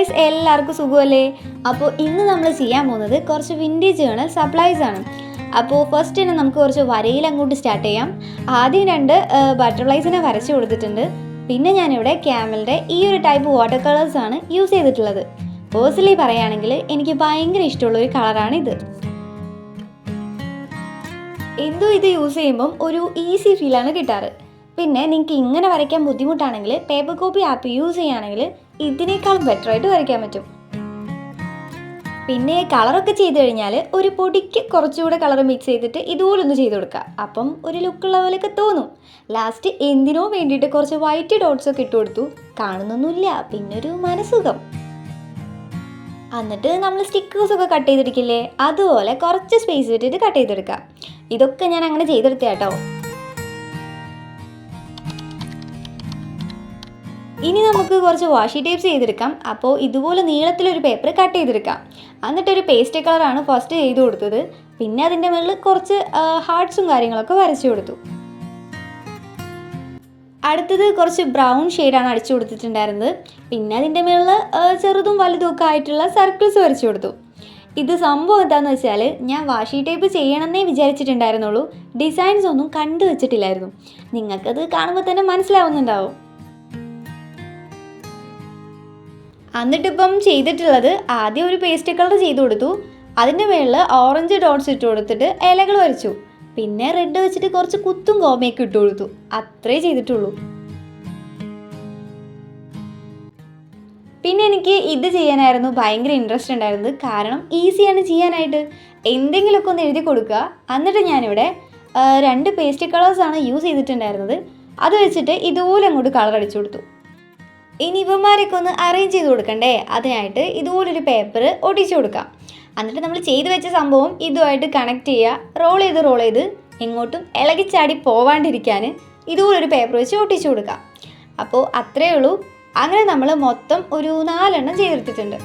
Guys, എല്ലാവർക്കും സുഖമല്ലേ? അപ്പോൾ ഇന്ന് നമ്മൾ ചെയ്യാൻ പോകുന്നത് കുറച്ച് വിൻറ്റേജ് ജേണൽ സപ്ലൈസ് ആണ്. അപ്പോൾ ഫസ്റ്റ് തന്നെ നമുക്ക് കുറച്ച് വരയിൽ അങ്ങോട്ട് സ്റ്റാർട്ട് ചെയ്യാം. ആദ്യം രണ്ട് ബട്ടർഫ്ലൈസിനെ വരച്ച് കൊടുത്തിട്ടുണ്ട്. പിന്നെ ഞാനിവിടെ ക്യാമലിൻ്റെ ഈ ഒരു ടൈപ്പ് വാട്ടർ കളേഴ്സാണ് യൂസ് ചെയ്തിട്ടുള്ളത്. പേഴ്സണലി പറയുകയാണെങ്കിൽ എനിക്ക് ഭയങ്കര ഇഷ്ടമുള്ളൊരു കളറാണിത്. എന്തോ ഇത് യൂസ് ചെയ്യുമ്പം ഒരു ഈസി ഫീലാണ് കിട്ടാറ്. പിന്നെ നിങ്ങൾക്ക് ഇങ്ങനെ വരയ്ക്കാൻ ബുദ്ധിമുട്ടാണെങ്കിൽ പേപ്പർ കോപ്പി ആപ്പ് യൂസ് ചെയ്യുകയാണെങ്കിൽ ഇതിനേക്കാളും ബെറ്ററായിട്ട് വരയ്ക്കാൻ പറ്റും. പിന്നെ കളറൊക്കെ ചെയ്ത് കഴിഞ്ഞാൽ ഒരു പൊടിക്ക് കുറച്ചുകൂടെ കളർ മിക്സ് ചെയ്തിട്ട് ഇതുപോലൊന്ന് ചെയ്ത് കൊടുക്കുക. അപ്പം ഒരു ലുക്കുള്ള പോലെയൊക്കെ തോന്നും. ലാസ്റ്റ് എന്തിനോ വേണ്ടിയിട്ട് കുറച്ച് വൈറ്റ് ഡോട്ട്സൊക്കെ ഇട്ട് കൊടുത്തു. കാണുന്നൊന്നുമില്ല, പിന്നൊരു മനസുഖം. എന്നിട്ട് നമ്മൾ സ്റ്റിക്കേഴ്സൊക്കെ കട്ട് ചെയ്തെടുക്കില്ലേ, അതുപോലെ കുറച്ച് സ്പേസ് വിട്ടിട്ട് കട്ട് ചെയ്തെടുക്കുക. ഇതൊക്കെ ഞാൻ അങ്ങനെ ചെയ്തെടുത്ത കേട്ടോ. ഇനി നമുക്ക് കുറച്ച് വാഷി ടേപ്സ് ചെയ്തെടുക്കാം. അപ്പോൾ ഇതുപോലെ നീളത്തിലൊരു പേപ്പർ കട്ട് ചെയ്തെടുക്കാം. എന്നിട്ടൊരു പേസ്റ്റ് കളറാണ് ഫസ്റ്റ് ചെയ്ത് കൊടുത്തത്. പിന്നെ അതിൻ്റെ മുകളിൽ കുറച്ച് ഹാർട്ട്സും കാര്യങ്ങളൊക്കെ വരച്ചു കൊടുത്തു. അടുത്തത് കുറച്ച് ബ്രൗൺ ഷെയ്ഡാണ് അടിച്ചു കൊടുത്തിട്ടുണ്ടായിരുന്നത്. പിന്നെ അതിൻ്റെ മുകളിൽ ചെറുതും വലുതും ഒക്കെ ആയിട്ടുള്ള സർക്കിൾസ് വരച്ചു കൊടുത്തു. ഇത് സംഭവം എന്താണെന്ന് വെച്ചാൽ ഞാൻ വാഷി ടേപ്പ് ചെയ്യണമെന്നേ വിചാരിച്ചിട്ടുണ്ടായിരുന്നുള്ളൂ. ഡിസൈൻസ് ഒന്നും കണ്ടു വെച്ചിട്ടില്ലായിരുന്നു. നിങ്ങൾക്കത് കാണുമ്പോൾ തന്നെ മനസ്സിലാവുന്നുണ്ടാവും. എന്നിട്ടിപ്പം ചെയ്തിട്ടുള്ളത് ആദ്യം ഒരു പേസ്റ്റ് കളർ ചെയ്ത് കൊടുത്തു. അതിൻ്റെ മുകളിൽ ഓറഞ്ച് ഡോട്ട്സ് ഇട്ട് കൊടുത്തിട്ട് ഇലകൾ വരച്ചു. പിന്നെ റെഡ് വെച്ചിട്ട് കുറച്ച് കുത്തും കോമയൊക്കെ ഇട്ട് കൊടുത്തു. അത്രേ ചെയ്തിട്ടുള്ളൂ. പിന്നെ എനിക്ക് ഇത് ചെയ്യാനായിരുന്നു ഭയങ്കര ഇൻട്രസ്റ്റ് ഉണ്ടായിരുന്നത്. കാരണം ഈസിയാണ് ചെയ്യാനായിട്ട്. എന്തെങ്കിലുമൊക്കെ ഒന്ന് എഴുതി കൊടുക്കുക. എന്നിട്ട് ഞാനിവിടെ രണ്ട് പേസ്റ്റ് കളേഴ്സാണ് യൂസ് ചെയ്തിട്ടുണ്ടായിരുന്നത്. അത് വെച്ചിട്ട് ഇതുപോലെ അങ്ങോട്ട് കളർ അടിച്ചു കൊടുത്തു. ഇനി ഇവന്മാരൊക്കെ ഒന്ന് അറേഞ്ച് ചെയ്ത് കൊടുക്കണ്ടേ, അതിനായിട്ട് ഇതുപോലൊരു പേപ്പർ ഒട്ടിച്ചു കൊടുക്കാം. എന്നിട്ട് നമ്മൾ ചെയ്ത് വെച്ച സംഭവം ഇതുമായിട്ട് കണക്ട് ചെയ്യുക. റോൾ ചെയ്ത് എങ്ങോട്ടും ഇളകിച്ചാടി പോവാണ്ടിരിക്കാൻ ഇതുപോലൊരു പേപ്പർ വെച്ച് ഒട്ടിച്ചു കൊടുക്കാം. അപ്പോൾ അത്രയേ ഉള്ളൂ. അങ്ങനെ നമ്മൾ മൊത്തം ഒരു 4 എണ്ണം ചെയ്തെടുത്തിട്ടുണ്ട്.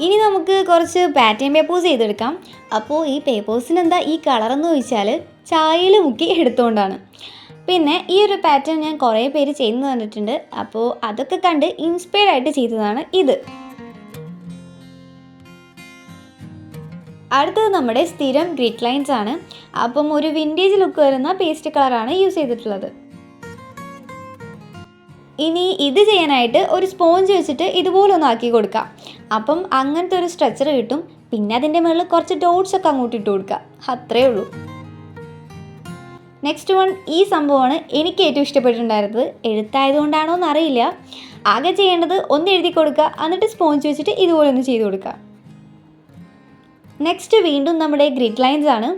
ഇനി നമുക്ക് കുറച്ച് പാറ്റേൺ പേപ്പേഴ്സ് ചെയ്തെടുക്കാം. അപ്പോൾ ഈ പേപ്പേഴ്സിന് എന്താ ഈ കളറെന്ന് ചോദിച്ചാൽ ചായയിൽ മുക്കി എടുത്തുകൊണ്ടാണ്. പിന്നെ ഈ ഒരു പാറ്റേൺ ഞാൻ കുറേ പേര് ചെയ്യുന്നത് കണ്ടിട്ടുണ്ട്. അപ്പോൾ അതൊക്കെ കണ്ട് ഇൻസ്പയർഡ് ആയിട്ട് ചെയ്തതാണ് ഇത്. അടുത്തത് നമ്മുടെ സ്ഥിരം ഗ്രിഡ് ലൈൻസ് ആണ്. അപ്പം ഒരു വിൻറ്റേജ് ലുക്ക് വരുന്ന പേസ്റ്റ് കളറാണ് യൂസ് ചെയ്തിട്ടുള്ളത്. ഇനി ഇത് ചെയ്യാനായിട്ട് ഒരു സ്പോഞ്ച് വെച്ചിട്ട് ഇതുപോലെ ഒന്ന് ആക്കി കൊടുക്കാം. അപ്പം അങ്ങനത്തെ ഒരു സ്ട്രക്ചർ കിട്ടും. പിന്നെ അതിൻ്റെ മുകളിൽ കുറച്ച് ഡോട്ട്സ് ഒക്കെ അങ്ങോട്ട് ഇട്ട് കൊടുക്കുക. അത്രയേ ഉള്ളൂ. നെക്സ്റ്റ് വൺ ഈ സംഭവമാണ് എനിക്ക് ഏറ്റവും ഇഷ്ടപ്പെട്ടിട്ടുണ്ടായിരുന്നത്. എഴുത്തായതുകൊണ്ടാണോ എന്നറിയില്ല. ആകെ ചെയ്യേണ്ടത് ഒന്ന് എഴുതി കൊടുക്കുക, എന്നിട്ട് സ്പോഞ്ച് വെച്ചിട്ട് ഇതുപോലെ ഒന്ന് ചെയ്ത് കൊടുക്കുക. നെക്സ്റ്റ് വീണ്ടും നമ്മുടെ ഗ്രിഡ് ലൈൻസ് ആണ്.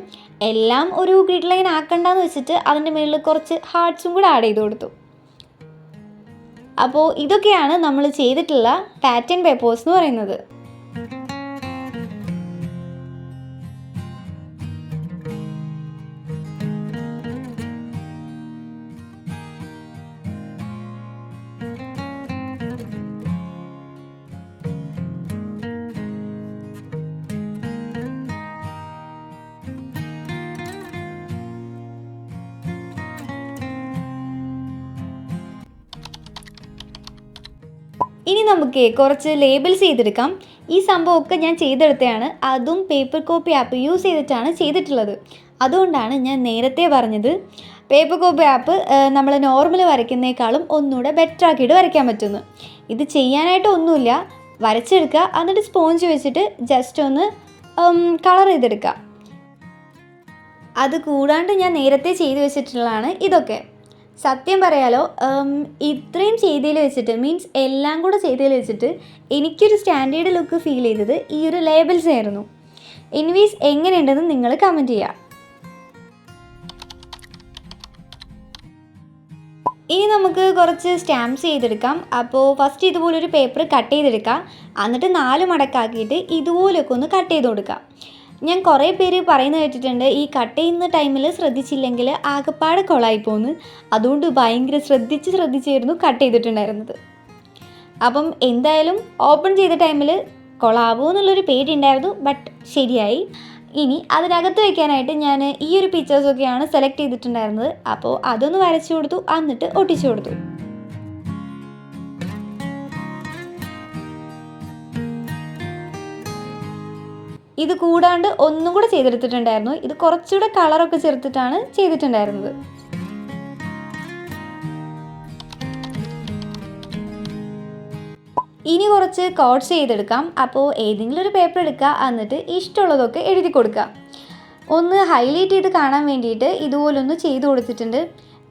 എല്ലാം ഒരു ഗ്രിഡ് ലൈൻ ആക്കണ്ടെന്ന് വെച്ചിട്ട് അതിൻ്റെ മുകളിൽ കുറച്ച് ഹാർട്ട്സും കൂടെ ആഡ് ചെയ്ത് കൊടുത്തു. അപ്പോൾ ഇതൊക്കെയാണ് നമ്മൾ ചെയ്തിട്ടുള്ള പാറ്റേൺ പേപ്പേഴ്സ് എന്ന് പറയുന്നത്. ഇനി നമുക്ക് കുറച്ച് ലേബിൾസ് ചെയ്തെടുക്കാം. ഈ സംഭവമൊക്കെ ഞാൻ ചെയ്തെടുത്തതാണ്. അതും പേപ്പർ കോപ്പി ആപ്പ് യൂസ് ചെയ്തിട്ടാണ് ചെയ്തിട്ടുള്ളത്. അതുകൊണ്ടാണ് ഞാൻ നേരത്തെ പറഞ്ഞത് പേപ്പർ കോപ്പി ആപ്പ് നമ്മൾ നോർമൽ വരയ്ക്കുന്നേക്കാളും ഒന്നുകൂടെ ബെറ്റർ ആക്കിയിട്ട് വരയ്ക്കാൻ പറ്റുന്നു. ഇത് ചെയ്യാനായിട്ട് ഒന്നുമില്ല, വരച്ചെടുക്കുക, എന്നിട്ട് സ്പോഞ്ച് വെച്ചിട്ട് ജസ്റ്റ് ഒന്ന് കളർ ചെയ്തെടുക്കുക. അത് കൂടാണ്ട് ഞാൻ നേരത്തെ ചെയ്ത് വെച്ചിട്ടുള്ളതാണ് ഇതൊക്കെ. സത്യം പറയാലോ, ഇത്രയും ചെയ്തതിൽ വെച്ചിട്ട് മീൻസ് എല്ലാം കൂടെ ചെയ്തതിൽ വെച്ചിട്ട് എനിക്കൊരു സ്റ്റാൻഡേർഡ് ലുക്ക് ഫീൽ ചെയ്തത് ഈ ഒരു ലേബിൾസ് ആയിരുന്നു. എനിവേസ് എങ്ങനെയുണ്ടെന്ന് നിങ്ങൾ കമൻറ്റ് ചെയ്യുക. ഇനി നമുക്ക് കുറച്ച് സ്റ്റാമ്പ്സ് ചെയ്തെടുക്കാം. അപ്പോൾ ഫസ്റ്റ് ഇതുപോലൊരു പേപ്പർ കട്ട് ചെയ്തെടുക്കാം. എന്നിട്ട് 4 മടക്കാക്കിയിട്ട് ഇതുപോലൊക്കെ ഒന്ന് കട്ട് ചെയ്ത് കൊടുക്കാം. ഞാൻ കുറേ പേര് പറയുന്നത് കേട്ടിട്ടുണ്ട് ഈ കട്ട് ചെയ്യുന്ന ടൈമിൽ ശ്രദ്ധിച്ചില്ലെങ്കിൽ ആകെപ്പാടെ കൊളായിപ്പോന്ന്. അതുകൊണ്ട് ഭയങ്കര ശ്രദ്ധിച്ചായിരുന്നു കട്ട് ചെയ്തിട്ടുണ്ടായിരുന്നത്. അപ്പം എന്തായാലും ഓപ്പൺ ചെയ്ത ടൈമിൽ കൊളാവോ എന്നുള്ളൊരു പേടി ഉണ്ടായിരുന്നു. ബട്ട് ശരിയായി. ഇനി അതിനകത്ത് വയ്ക്കാനായിട്ട് ഞാൻ ഈ ഒരു പിക്ചേഴ്സൊക്കെയാണ് സെലക്ട് ചെയ്തിട്ടുണ്ടായിരുന്നത്. അപ്പോൾ അതൊന്ന് വരച്ചു കൊടുത്തു, എന്നിട്ട് ഒട്ടിച്ചു കൊടുത്തു. ഇത് കൂടാണ്ട് ഒന്നും കൂടെ ചെയ്തെടുത്തിട്ടുണ്ടായിരുന്നു. ഇത് കുറച്ചുകൂടെ കളറൊക്കെ ചേർത്തിട്ടാണ് ചെയ്തിട്ടുണ്ടായിരുന്നത്. ഇനി കുറച്ച് കോട്ട്സ് ചെയ്തെടുക്കാം. അപ്പോൾ ഏതെങ്കിലും ഒരു പേപ്പർ എടുക്കുക, എന്നിട്ട് ഇഷ്ടമുള്ളതൊക്കെ എഴുതി കൊടുക്കുക. ഒന്ന് ഹൈലൈറ്റ് ചെയ്ത് കാണാൻ വേണ്ടിയിട്ട് ഇതുപോലൊന്ന് ചെയ്ത് കൊടുത്തിട്ടുണ്ട്.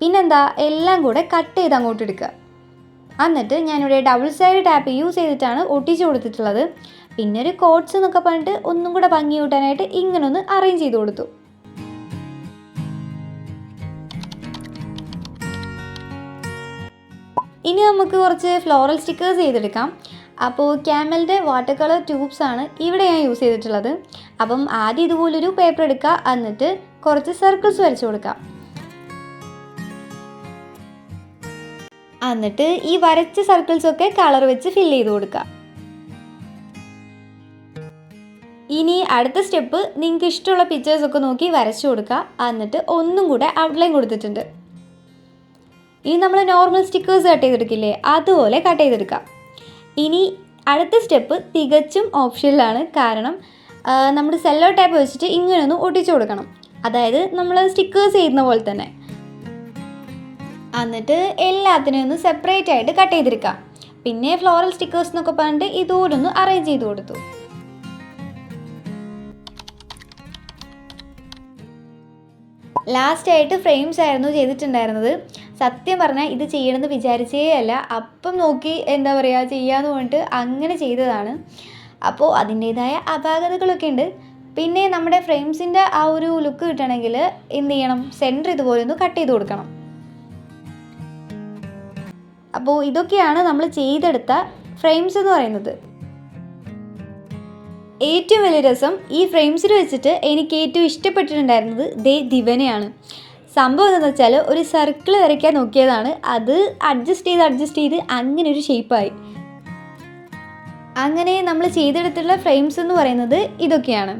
പിന്നെന്താ, എല്ലാം കൂടെ കട്ട് ചെയ്ത് അങ്ങോട്ട് എടുക്കുക. എന്നിട്ട് ഞാനിവിടെ ഡബിൾ സൈഡ് ടാപ്പ് യൂസ് ചെയ്തിട്ടാണ് ഒട്ടിച്ച് കൊടുത്തിട്ടുള്ളത്. പിന്നെ ഒരു കോട്ട്സ് എന്നൊക്കെ പറഞ്ഞിട്ട് ഒന്നും കൂടെ ഭംഗി കൂട്ടാനായിട്ട് ഇങ്ങനെ ഒന്ന് അറേഞ്ച് ചെയ്ത് കൊടുത്തു. ഇനി നമുക്ക് കുറച്ച് ഫ്ലോറൽ സ്റ്റിക്കേഴ്സ് ചെയ്തെടുക്കാം. അപ്പോൾ ക്യാമലിൻ്റെ വാട്ടർ കളർ ട്യൂബ്സ് ആണ് ഇവിടെ ഞാൻ യൂസ് ചെയ്തിട്ടുള്ളത്. അപ്പം ആദ്യം ഇതുപോലൊരു പേപ്പർ എടുക്കുക, എന്നിട്ട് കുറച്ച് സർക്കിൾസ് വരച്ചു കൊടുക്കാം. എന്നിട്ട് ഈ വരച്ച സർക്കിൾസൊക്കെ കളർ വെച്ച് ഫില്ല് ചെയ്ത് കൊടുക്കുക. ഇനി അടുത്ത സ്റ്റെപ്പ്, നിങ്ങൾക്ക് ഇഷ്ടമുള്ള പിക്ചേഴ്സൊക്കെ നോക്കി വരച്ചു കൊടുക്കുക. എന്നിട്ട് ഒന്നും കൂടെ ഔട്ട്ലൈൻ കൊടുത്തിട്ടുണ്ട്. ഇനി നമ്മൾ നോർമൽ സ്റ്റിക്കേഴ്സ് കട്ട് ചെയ്തെടുക്കില്ലേ, അതുപോലെ കട്ട് ചെയ്തെടുക്കാം. ഇനി അടുത്ത സ്റ്റെപ്പ് തികച്ചും ഓപ്ഷനിലാണ്. കാരണം നമ്മൾ സെല്ലോ ടേപ്പ് വെച്ചിട്ട് ഇങ്ങനെയൊന്ന് ഒട്ടിച്ചു കൊടുക്കണം. അതായത് നമ്മൾ സ്റ്റിക്കേഴ്സ് ചെയ്യുന്ന പോലെ തന്നെ. എന്നിട്ട് എല്ലാത്തിനെയും ഒന്ന് സെപ്പറേറ്റ് ആയിട്ട് കട്ട് ചെയ്തെടുക്കാം. പിന്നെ ഫ്ലോറൽ സ്റ്റിക്കേഴ്സ് എന്നൊക്കെ പറഞ്ഞിട്ട് ഇതുപോലൊന്ന് അറേഞ്ച് ചെയ്ത് കൊടുത്തു. ലാസ്റ്റായിട്ട് ഫ്രെയിംസ് ആയിരുന്നു ചെയ്തിട്ടുണ്ടായിരുന്നത്. സത്യം പറഞ്ഞാൽ ഇത് ചെയ്യണമെന്ന് വിചാരിച്ചേ അല്ല. അപ്പം നോക്കി എന്താ പറയുക ചെയ്യാമെന്ന് പറഞ്ഞിട്ട് അങ്ങനെ ചെയ്തതാണ്. അപ്പോൾ അതിൻ്റേതായ അപാകതകളൊക്കെ ഉണ്ട്. പിന്നെ നമ്മുടെ ഫ്രെയിംസിൻ്റെ ആ ഒരു ലുക്ക് കിട്ടണമെങ്കിൽ എന്ത് ചെയ്യണം, സെൻറ്റർ ഇതുപോലെ ഒന്ന് കട്ട് ചെയ്ത് കൊടുക്കണം. അപ്പോൾ ഇതൊക്കെയാണ് നമ്മൾ ചെയ്തെടുത്ത ഫ്രെയിംസ് എന്ന് പറയുന്നത്. ഏറ്റവും വലിയ രസം, ഈ ഫ്രെയിംസിൽ വെച്ചിട്ട് എനിക്ക് ഏറ്റവും ഇഷ്ടപ്പെട്ടിട്ടുണ്ടായിരുന്നത് ദിവനെയാണ്. സംഭവം എന്താണെന്ന് വെച്ചാൽ ഒരു സർക്കിൾ വരയ്ക്കാൻ നോക്കിയതാണ്. അത് അഡ്ജസ്റ്റ് ചെയ്ത് അങ്ങനെ ഒരു ഷേപ്പായി. അങ്ങനെ നമ്മൾ ചെയ്തെടുത്തുള്ള ഫ്രെയിംസ് എന്ന് പറയുന്നത് ഇതൊക്കെയാണ്.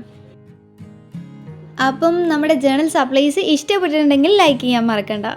അപ്പം നമ്മുടെ ജേണൽ സപ്ലൈസ് ഇഷ്ടപ്പെട്ടിട്ടുണ്ടെങ്കിൽ ലൈക്ക് ചെയ്യാൻ മറക്കണ്ട.